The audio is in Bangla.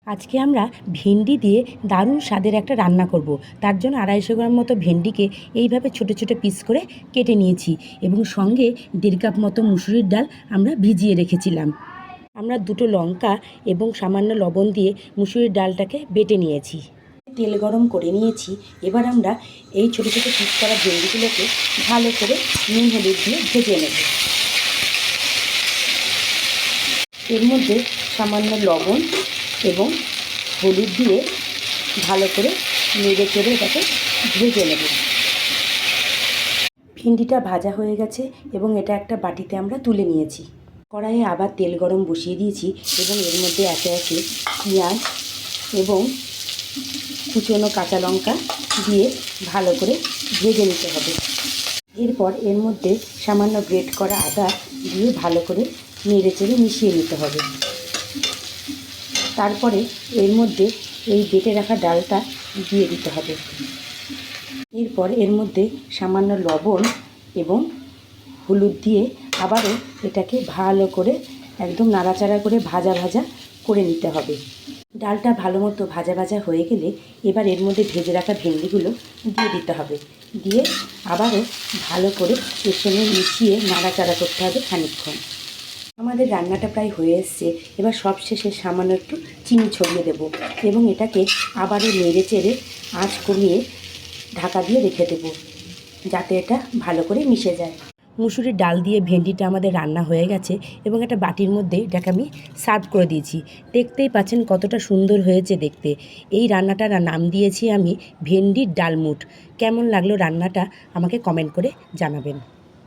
আজকে আমরা ভেন্ডি দিয়ে দারুণ স্বাদের একটা রান্না করব। তার জন্য 250 গ্রাম মতো ভেন্ডিকে এইভাবে ছোটো ছোটো পিস করে কেটে নিয়েছি এবং সঙ্গে 1.5 কাপ মতো মুসুরির ডাল আমরা ভিজিয়ে রেখেছিলাম। আমরা 2টো লঙ্কা এবং সামান্য লবণ দিয়ে মুসুরির ডালটাকে বেটে নিয়েছি। তেল গরম করে নিয়েছি। এবার আমরা এই ছোটো ছোটো পিস করা ভেন্ডিগুলোকে ভালো করে নুন হলুদ দিয়ে ভেজে নেব। এর মধ্যে সামান্য লবণ এবং হলুদ দিয়ে ভালো করে নেড়ে চেড়ে এটাকে ভেজে নেব। ভেন্ডিটা ভাজা হয়ে গেছে এবং এটা একটা বাটিতে আমরা তুলে নিয়েছি। কড়াইয়ে আবার তেল গরম বসিয়ে দিয়েছি এবং এর মধ্যে একে একে পেঁয়াজ এবং কুচনো কাঁচা লঙ্কা দিয়ে ভালো করে ভেজে নিতে হবে। এরপর এর মধ্যে সামান্য গ্রেট করা আদা দিয়ে ভালো করে নেড়ে চেড়ে মিশিয়ে নিতে হবে। তারপরে এর মধ্যে এই বেটে রাখা ডালটা দিয়ে দিতে হবে। এরপর এর মধ্যে সামান্য লবণ এবং হলুদ দিয়ে আবারও এটাকে ভালো করে একদম নাড়াচাড়া করে ভাজা ভাজা করে নিতে হবে। ডালটা ভালো মতো ভাজা ভাজা হয়ে গেলে এবার এর মধ্যে ভেজে রাখা ভেন্ডিগুলো দিয়ে দিতে হবে। দিয়ে আবারও ভালো করে এর সঙ্গে মিশিয়ে নাড়াচাড়া করতে হবে খানিকক্ষণ। আমাদের রান্নাটা প্রায় হয়ে এসছে। এবার সবশেষে সামান্য একটু চিনি ছড়িয়ে দেব এবং এটাকে আবারও নেড়ে চেড়ে আঁচ কমিয়ে ঢাকা দিয়ে রেখে দেব যাতে এটা ভালো করে মিশে যায়। মুসুরির ডাল দিয়ে ভেন্ডিটা আমাদের রান্না হয়ে গেছে এবং একটা বাটির মধ্যে এটাকে আমি সার্ভ করে দিয়েছি। দেখতেই পাচ্ছেন কতটা সুন্দর হয়েছে দেখতে। এই রান্নাটার নাম দিয়েছি আমি ভেন্ডির ডালমুট। কেমন লাগলো রান্নাটা আমাকে কমেন্ট করে জানাবেন।